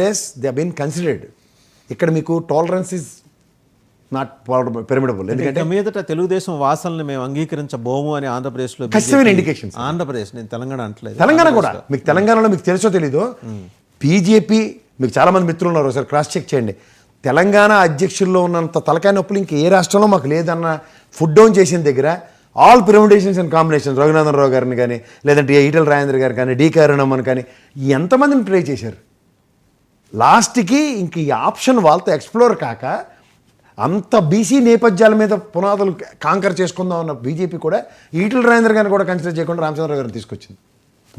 yes they have been considered. ఇక్కడ మీకు tolerance is not పెర్మిటబుల్. ఎందుకంటే మీదట తెలుగుదేశం వాసనలు మేము అంగీకరించబోము అని ఆంధ్రప్రదేశ్లో ఖచ్చితమైన ఇండికేషన్స్. ఆంధ్రప్రదేశ్, నేను తెలంగాణ అంటలేదు, తెలంగాణ కూడా మీకు తెలంగాణలో మీకు తెలుసో తెలీదు, బీజేపీ మీకు చాలామంది మిత్రులు ఉన్నారు, ఒకసారి క్రాస్ చెక్ చేయండి. తెలంగాణ అధ్యక్షుల్లో ఉన్నంత తలకాయ నొప్పులు ఇంక ఏ రాష్ట్రంలో మాకు లేదన్న ఫుడ్ డౌన్ చేసిన దగ్గర all permutations and combinations, Raghunathan Rao గారిని కానీ లేదంటే ఈటెల రాజేంద్ర గారు కానీ డీకే అరుణమ్మని కానీ ఎంతమందిని ట్రై చేశారు. లాస్ట్కి ఇంక ఈ ఆప్షన్ వాళ్ళతో ఎక్స్ప్లోర్ కాక అంత బీసీ నేపథ్యాల మీద పునాదులు కాంకర్ చేసుకుందాం అన్న బీజేపీ కూడా ఈటెల రాజేంద్ర గారిని కూడా కన్సిడర్ చేయకుండా రామచంద్రరావు గారిని తీసుకొచ్చింది.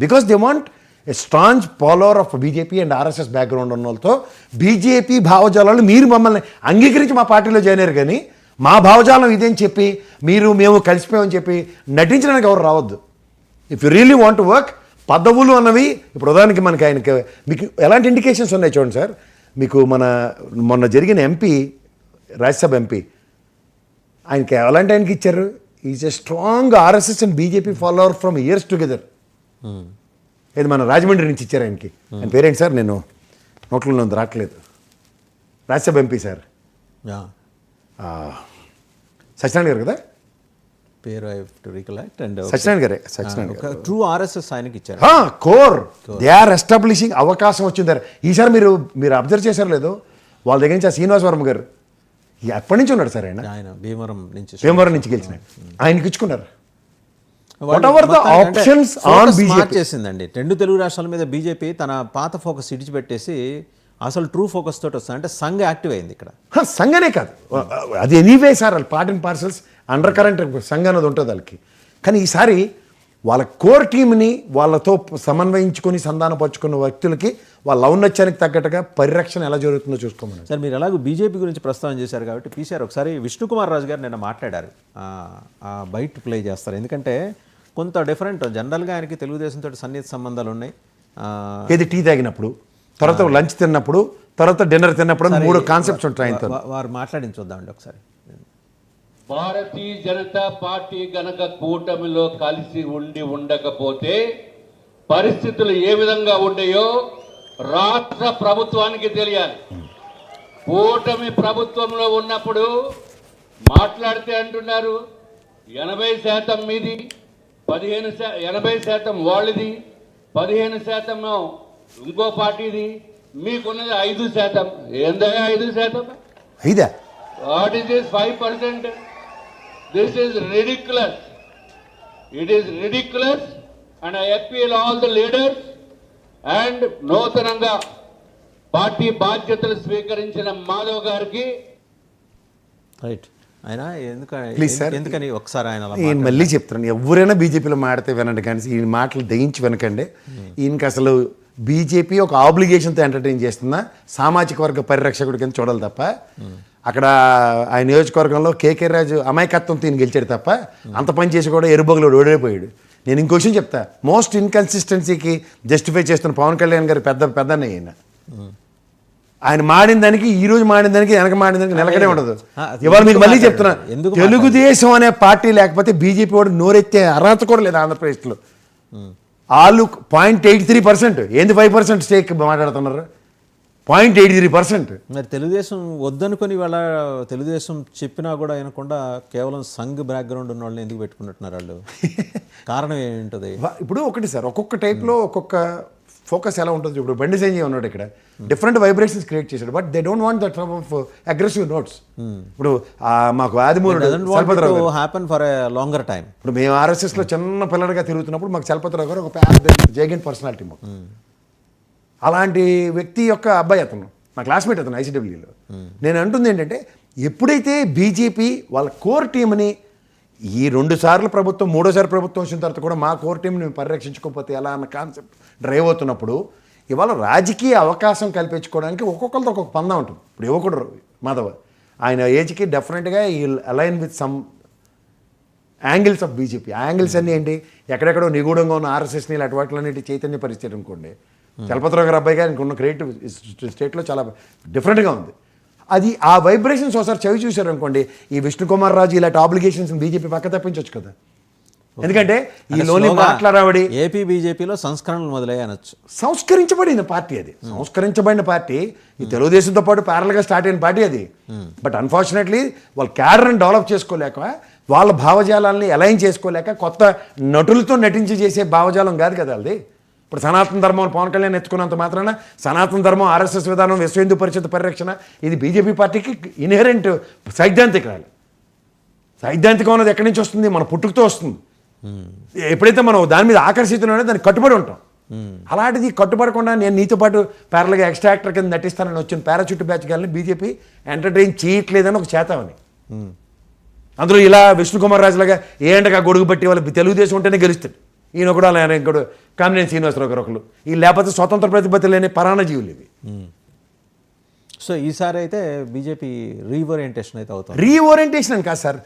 Because they want a strong follower of BJP and RSS background ఉన్న వాళ్ళతో బీజేపీ భావజాలను మీరు మమ్మల్ని అంగీకరించి మా పార్టీలో జాయిన్ అయ్యారు, కానీ మా భావజాలం ఇదేం చెప్పి మేము కలిసిపోయామని చెప్పి నటించడానికి ఎవరు రావద్దు. If you really want to work, పదవులు అన్నవి ఇప్పుడు ఉదాహరణకి మనకి ఆయనకి మీకు ఎలాంటి ఇండికేషన్స్ ఉన్నాయి చూడండి సార్. మీకు మొన్న జరిగిన ఎంపీ, రాజ్యసభ ఎంపీ, ఆయనకి ఎలాంటి ఆయనకి ఇచ్చారు, is a strong RSS and BJP follower from years together. ఇది మన రాజమండ్రి నుంచి ఇచ్చారు ఆయనకి. ఆయన పేరేంటి సార్, నేను నోట్లో రావట్లేదు, రాజ్యసభ ఎంపీ సార్ సత్యనారాయణ గారు కదా పేరు, సత్యనారాయణ గారే. సత్యనారాయణ ట్రూ ఆర్ఎస్ఎస్ ఆయనకి ఇచ్చారు. కోర్ దే ఆర్ ఎస్టాబ్లిషింగ్ అవకాశం వచ్చింది. ఈసారి మీరు అబ్జర్వ్ చేశారు లేదో, వాళ్ళ దగ్గర నుంచి ఆ శ్రీనివాసవర్మ గారు ఎప్పటి నుంచి ఉన్నాడు సార్, ఆయన భీమవరం నుంచి గెలిచిన ఆయనకి ఇచ్చుకున్నారు. చేసిందండి రెండు తెలుగు రాష్ట్రాల మీద బీజేపీ తన పాత ఫోకస్ ఇడిచిపెట్టేసి అసలు ట్రూ ఫోకస్ తోటి వస్తుంది. అంటే సంఘ్ యాక్టివ్ అయింది ఇక్కడ. సంఘనే కాదు అది ఎనీవే సార్, వాళ్ళు part and parcels under current సంఘ అనేది ఉంటుంది వాళ్ళకి. కానీ ఈసారి వాళ్ళ కోర్ టీమ్ని వాళ్ళతో సమన్వయించుకొని సంధానపరుచుకున్న వ్యక్తులకి వాళ్ళ ఔన్నత్యానికి తగ్గట్టుగా పరిరక్షణ ఎలా జరుగుతుందో చూసుకోమని. సార్ మీరు ఎలాగో బీజేపీ గురించి ప్రస్తావన చేశారు కాబట్టి పీసీఆర్ ఒకసారి విష్ణుకుమార్ రాజు గారు నిన్న మాట్లాడారు, బయట ప్లే చేస్తారు. ఎందుకంటే కొంత డిఫరెంట్, జనరల్గా ఆయనకి తెలుగుదేశంతో సన్నిహిత సంబంధాలు ఉన్నాయి. ఏది టీ తాగినప్పుడు, తర్వాత లంచ్ తిన్నప్పుడు, తర్వాత డిన్నర్ తిన్నప్పుడు 3 కాన్సెప్ట్స్ ఉంటాయి ఆయనతో. వారు మాట్లాడించి చూద్దామండి ఒకసారి. భారతీయ జనతా పార్టీ గనక కూటమిలో కలిసి ఉండకపోతే పరిస్థితులు ఏ విధంగా ఉండేయో రాష్ట్ర ప్రభుత్వానికి తెలియాలి. కూటమి ప్రభుత్వంలో ఉన్నప్పుడు మాట్లాడితే అంటున్నారు 80% మీది, 80% వాళ్ళది, 15% ఇంకో పార్టీది, మీకున్నది 5%. ఏందయ్యా 5%? What is this 5%? This is ridiculous. It is ridiculous, and I appeal all the leaders and నూతనంగా పార్టీ బాధ్యతలు స్వీకరించిన మాధవ్ గారికి. రైట్, ఆయన ఎందుకని ఒకసారి ఆయన మళ్ళీ చెప్తున్నాను, ఎవరైనా బీజేపీలో మాడితే వినండి, కానీ ఈయన మాటలు దయించి వినకండి. ఈయనకి అసలు బీజేపీ ఒక ఆబ్లిగేషన్తో ఎంటర్టైన్ చేస్తున్న సామాజిక వర్గ పరిరక్షకుడి కింద చూడాలి తప్ప, అక్కడ ఆయన నియోజకవర్గంలో కేకే రాజు అమాయకత్వంతో ఈయన గెలిచాడు తప్ప అంత పని చేసి కూడా ఎరుబొగలు ఓడిపోయాడు. నేను ఇంకో విషయం చెప్తా, మోస్ట్ ఇన్కన్సిస్టెన్సీకి జస్టిఫై చేస్తున్న పవన్ కళ్యాణ్ గారి పెద్ద ఆయన మాడిన దానికి, ఈ రోజు మాడిన దానికి, వెనక మాడిన దానికి నిలకడే ఉండదు. ఇవాళ మీకు మళ్ళీ చెప్తున్నా, తెలుగుదేశం అనే పార్టీ లేకపోతే బీజేపీ వాడు నోరెత్తే అర్హత కూడా లేదు ఆంధ్రప్రదేశ్లో. వాళ్ళు 0.83%, ఏంది 5% స్టేక్ మాట్లాడుతున్నారు, 0.83%. మరి తెలుగుదేశం వద్దనుకొని వాళ్ళ తెలుగుదేశం చెప్పినా కూడా వినకుండా కేవలం సంఘ్ బ్యాక్గ్రౌండ్ ఉన్న వాళ్ళని ఎందుకు పెట్టుకున్నట్టున్నారు వాళ్ళు? కారణం ఏంటది? ఇప్పుడు ఒకటి సార్, ఒక్కొక్క టైప్లో ఒక్కొక్క ఫోకస్ ఎలా ఉంటుంది. ఇప్పుడు బండి సంజయ్ ఉన్నాడు ఇక్కడ, డిఫరెంట్ వైబ్రేషన్స్ క్రియేట్ చేశాడు, but they don't want that type of aggressive notes. ఇప్పుడు మాకు Adimularao happen for a longer time. ఇప్పుడు మేము ఆర్ఎస్ఎస్లో చిన్న పిల్లడిగా తిరుగుతున్నప్పుడు మాకు చలపతిరావు గారు ఒక పెద్ద జైగెంట్ పర్సనాలిటీ మాకు. అలాంటి వ్యక్తి యొక్క అబ్బాయి అతను, నా క్లాస్మేట్ అతను ఐసీడబ్ల్యూలో. నేను అంటుంది ఏంటంటే, ఎప్పుడైతే బీజేపీ వాళ్ళ కోర్ టీమ్ని ఈ 2 సార్లు ప్రభుత్వం, 3ఓసారి ప్రభుత్వం వచ్చిన తర్వాత కూడా మా కోర్ టీంని మేము పరిరక్షించుకోకపోతే ఎలా అన్న కాన్సెప్ట్ డ్రైవ్ అవుతున్నప్పుడు, ఇవాళ రాజకీయ అవకాశం కల్పించుకోవడానికి ఒక్కొక్కరితో ఒక్కొక్క పందా ఉంటుంది. ఇప్పుడు యువకుడు మాధవ్, ఆయన ఏజ్కి డెఫినెట్గా ఈ align with some angles of BJP. ఆ యాంగిల్స్ అన్నీ ఏంటి, ఎక్కడెక్కడో నిగూఢంగా ఉన్న ఆర్ఎస్ఎస్ని ఇలాంటి వాటిలన్నిటి చైతన్య పరిస్థితి అనుకోండి. చలపతిరావు గారు అబ్బాయి గారు ఇంకున్న క్రియేటివ్ స్టేట్లో చాలా డిఫరెంట్గా ఉంది. అది ఆ వైబ్రేషన్స్ ఒకసారి చవి చూశారు అనుకోండి, ఈ విష్ణుకుమార్ రాజు ఇలాంటి ఆబ్లిగేషన్స్ బీజేపీ పక్క తప్పించవచ్చు కదా. ఎందుకంటే ఈ లోని మాట్లాడావడి ఏపీ బీజేపీలో సంస్కరణలు మొదలయ్యాయి అనొచ్చు. సంస్కరించబడిన పార్టీ అది, సంస్కరించబడిన పార్టీ. ఈ తెలుగుదేశంతో పాటు ప్యారల్గా స్టార్ట్ అయిన పార్టీ అది. బట్ అన్ఫార్చునేట్లీ వాళ్ళు క్యాడర్ని డెవలప్ చేసుకోలేక, వాళ్ళ భావజాలాన్ని అలైన్ చేసుకోలేక, కొత్త నటులతో నటించి చేసే భావజాలం కాదు కదా అది. ఇప్పుడు సనాతన ధర్మం పవన్ కళ్యాణ్ ఎత్తుకున్నంత మాత్రాన సనాతన ధర్మం, ఆర్ఎస్ఎస్ విధానం, విశ్వ హిందూ పరిషత్ పరిరక్షణ ఇది బీజేపీ పార్టీకి ఇన్హెరెంట్ సైద్ధాంతికాలు. సైద్ధాంతికం అన్నది ఎక్కడి నుంచి వస్తుంది? మన పుట్టుకతో వస్తుంది. ఎప్పుడైతే మనం దాని మీద ఆకర్షితున్నామో దానికి కట్టుబడి ఉంటాం. అలాంటిది కట్టుబడకుండా నేను నీతో పాటు ప్యారల్గా ఎక్స్ట్రా యాక్టర్ కింద నటిస్తానని వచ్చిన పారాచూట్ బ్యాచ్ గారిని బీజేపీ ఎంటర్టైన్ చేయట్లేదని ఒక చేతామని. అందులో ఇలా విష్ణుకుమార్ రాజులాగా ఏంటగా గొడుగు పట్టి వాళ్ళకి తెలుగుదేశం ఉంటేనే గెలుస్తాడు. ఈయన కూడా అలా ఇంకోడు కామినేని శ్రీనివాసరావు గారు ఒకరు. ఈ లేకపోతే స్వతంత్ర ప్రతిపత్తి లేని పరాణజీవులు ఇవి. సో ఈసారి అయితే బీజేపీ రీఓరియంటేషన్ అయితే అవుతుంది. రీఓరియంటేషన్ అని కాదు sir,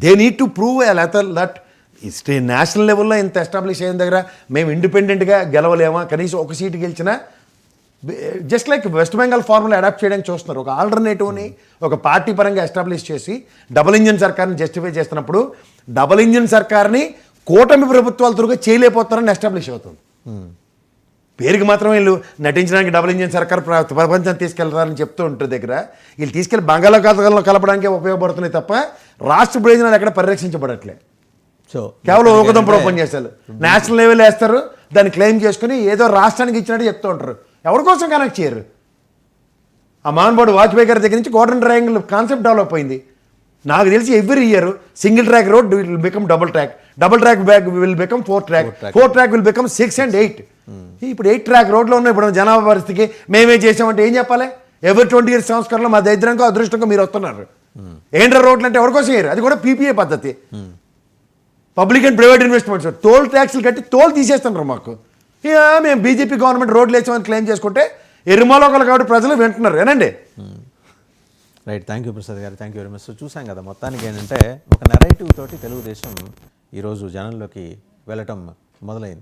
they need to prove that national లెవెల్లో ఇంత ఎస్టాబ్లిష్ అయిన దగ్గర మేము ఇండిపెండెంట్గా గెలవలేమా, కనీసం ఒక సీటు గెలిచినా just like West Bengal formula adopt చేయడానికి చూస్తున్నారు. ఒక ఆల్టర్నేటివ్ని ఒక పార్టీ పరంగా ఎస్టాబ్లిష్ చేసి డబుల్ ఇంజిన్ సర్కార్ని జస్టిఫై చేస్తున్నప్పుడు డబుల్ ఇంజిన్ సర్కార్ని కూటమి ప్రభుత్వాల త్రూగా చేయలేకపోతారని ఎస్టాబ్లిష్ అవుతుంది. పేరుకి మాత్రమే వీళ్ళు నటించడానికి డబుల్ ఇంజిన్ సర్కార్ ప్రపంచాన్ని తీసుకెళ్తారని చెప్తూ ఉంటుంది దగ్గర, వీళ్ళు తీసుకెళ్లి బంగాళాఖాతంలో కలపడానికే ఉపయోగపడుతున్నాయి తప్ప రాష్ట్ర ప్రయోజనాలు ఎక్కడ పరిరక్షించబడట్లే. సో కేవలం ఊకదంపుడు ఓపెన్ చేస్తారు, నేషనల్ లెవెల్ వేస్తారు, దాన్ని క్లెయిమ్ చేసుకుని ఏదో రాష్ట్రానికి ఇచ్చినట్టు చెప్తూ ఉంటారు. ఎవరి కోసం కనెక్ట్ చేయరు? ఆ మహానుభావుడు వాజ్పేయి గారి దగ్గర నుంచి గోల్డెన్ ట్రయాంగిల్ కాన్సెప్ట్ డెవలప్ అయింది. నాకు తెలిసి every year single track road will become double track will become 4 track will become 6 and 8. ఇప్పుడు 8 ట్రాక్ రోడ్లో ఉన్న ఇప్పుడు జనాభా పరిస్థితికి మేమే చేసామంటే ఏం చెప్పాలి? ఎవరి 20 years సంస్కరణలో మా దరిద్రంగా అదృష్టంగా మీరు వస్తున్నారు. ఏంట్రా రోడ్లు అంటే ఎవరికోసం చేయరు, అది కూడా పీపీఏ పద్ధతి. Public and private investments toll ట్యాక్స్లు కట్టి తోలు తీసేస్తున్నారు మాకు. ఇక మేము బీజేపీ గవర్నమెంట్ రోడ్లు వేసామని క్లెయిమ్ చేసుకుంటే ఎరుమలోకలు కాబట్టి ప్రజలు వింటున్నారు ఏనండి. రైట్, థ్యాంక్ యూ ప్రసాద్ గారు, thank you very much. So చూసాం కదా, మొత్తానికి ఏంటంటే ఒక నెరేటివ్ తోటి తెలుగుదేశం ఈరోజు జనంలోకి వెళ్ళటం మొదలైంది.